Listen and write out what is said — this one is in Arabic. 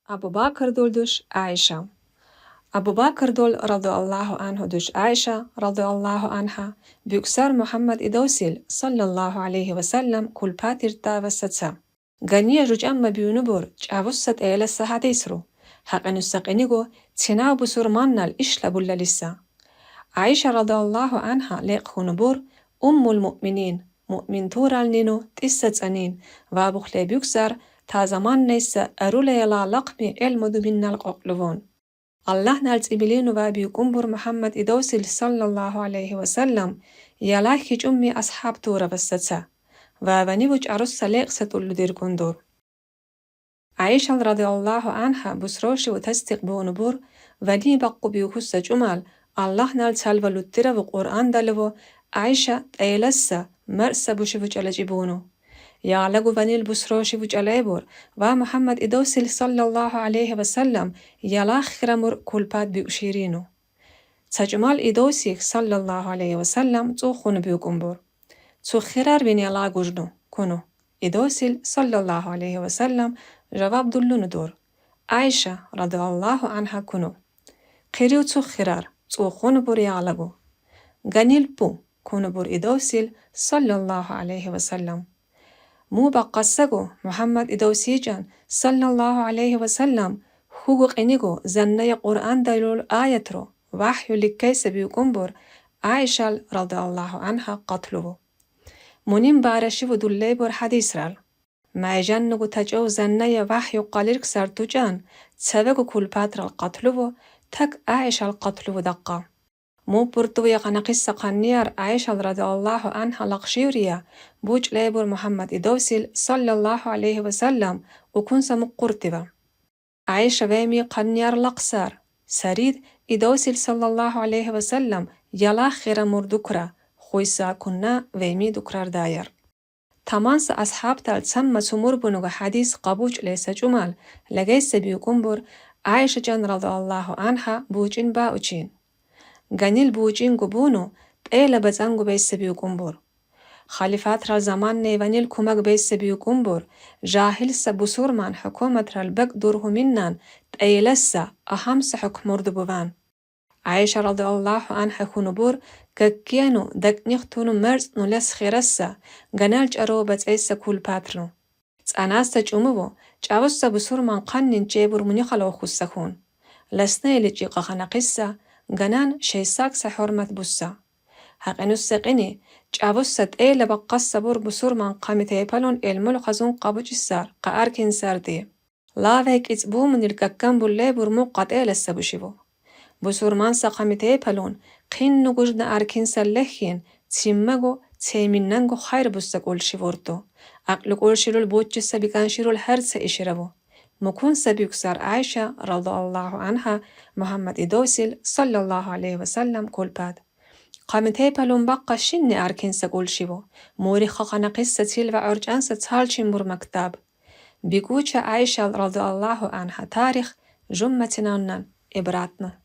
Abu Bakr dol dush Aisha. Abu Bakr dol radiyallahu anhu dush Aisha radiyallahu anha büksar Muhammad idawsil sallallahu aleyhi ve sellem kulpatirta vasatsa. Ganiya ruj amma büyünübor çavussat eylesa hadisru. Haqenusaqenigo tinaw busur mannal işla bullalissa. Aisha radiyallahu anha leqhunubor ummul mu'minin. Mu'min tural ninu tissatsanin vabukhle büksar ta zaman neyse eruleyala laqmi elmudu binnal qoqluvon. Allah naltsibilinu va büyükumbur Muhammad idawsil sallallahu aleyhi ve sellem yalah hiç ummi ashab tura vassatsa. Va vanivuç arussa leqsatullu dirkundur. Aisha radiyallahu anha busroshi ve tasdiqbunubur vani baqqu büyükussa cumal Allah naltsalvaluttira ve Qur'an dalvo Aisha eylassa مرسا بوشي وجالا جيبونو يعلقو فانيل بسروشي وجاليبور ومحمد إدوسل صلى الله عليه وسلم يلاخر مر كل باد بيوشيرينو تجمال إدوسيك صلى الله عليه وسلم توخون بيوكمبور تو خرار بين يلاغوجنو كونو إدوسل صلى الله عليه وسلم جواب دلونو دور عائشة رضي الله عنها كونو قريو تو خرار توخون بور يعلقو غنيل بو كونو بور إدوسيل صلى الله عليه وسلم مو بقصقو محمد إدوسيجان صلى الله عليه وسلم حقوق إنيغو زنّي قرآن دلول آياترو وحيو لكيس بيوكمبور عائشة رضي الله عنها قتلوه منين بارشيو دولي بور حديث رال ما جنگو تجو زنّي وحيو قليرك سرتوجان تسوغو كل باتر القتلوه تك عائشة القتلوه دقا مو برتوية قنقصة قنير عائشة رضي الله عنها لقشيوريا بوج ليبور محمد إدوسيل صلى الله عليه وسلم وكنسا مقرتبة عائشة بيمي قنير لقصار سريد إدوسيل صلى الله عليه وسلم يلا خير مردكرة خويسا كنا ويمي دكرار داير تمانس أصحاب تال تسمى سمور بنوغ حديث قبوج ليس جمال لغيس بيكمبور عائشة جان رضي الله عنها بوجين باوجين غنيل بوجين گبونو تيلا بزنگو بيس بيوكمبور خليفات را زمان نيوانيل كومك بيس بيوكمبور جاهل سبسور من حكومة را البك دوره منن تيلسا أهمس حكمور دبوان عائشة رضي الله عنها خونبور ككيانو دك نيختونو مرز نولس خيرسا غنالج أروبت ايسا كول باترو تاناستا جموو جاوس سبسور من قنن جيبور منيخلو خسخون لسنه لجيقا خنقسا غنان شيساك سحرمت بوسا حقنوس سقيني جاوسات ايلا بقصة بور بسور من قامته بالون المول خزون قابوش السار قاركين ساردي لا فيك اتبو من الككام بولي بور موقات ايلا السبوشيبو بسور من سقامته بالون قين نقوجنا اركين ساللخين تيمغو تيميننغو خير بوسا قول شيورتو اقل قول شيرول بوچ سبيكان شيرول هرس اشربو مكون سبيكسار عائشة رضي الله عنها محمد إدوسيل صلى الله عليه وسلم كل باد قامت بالون بقى شني أركين سقول شبو موري خاقنا قصة سيلفا عرجان ستالشين بور مكتاب بيقوش عائشة رضي الله عنها تاريخ جمتنا إبراتنا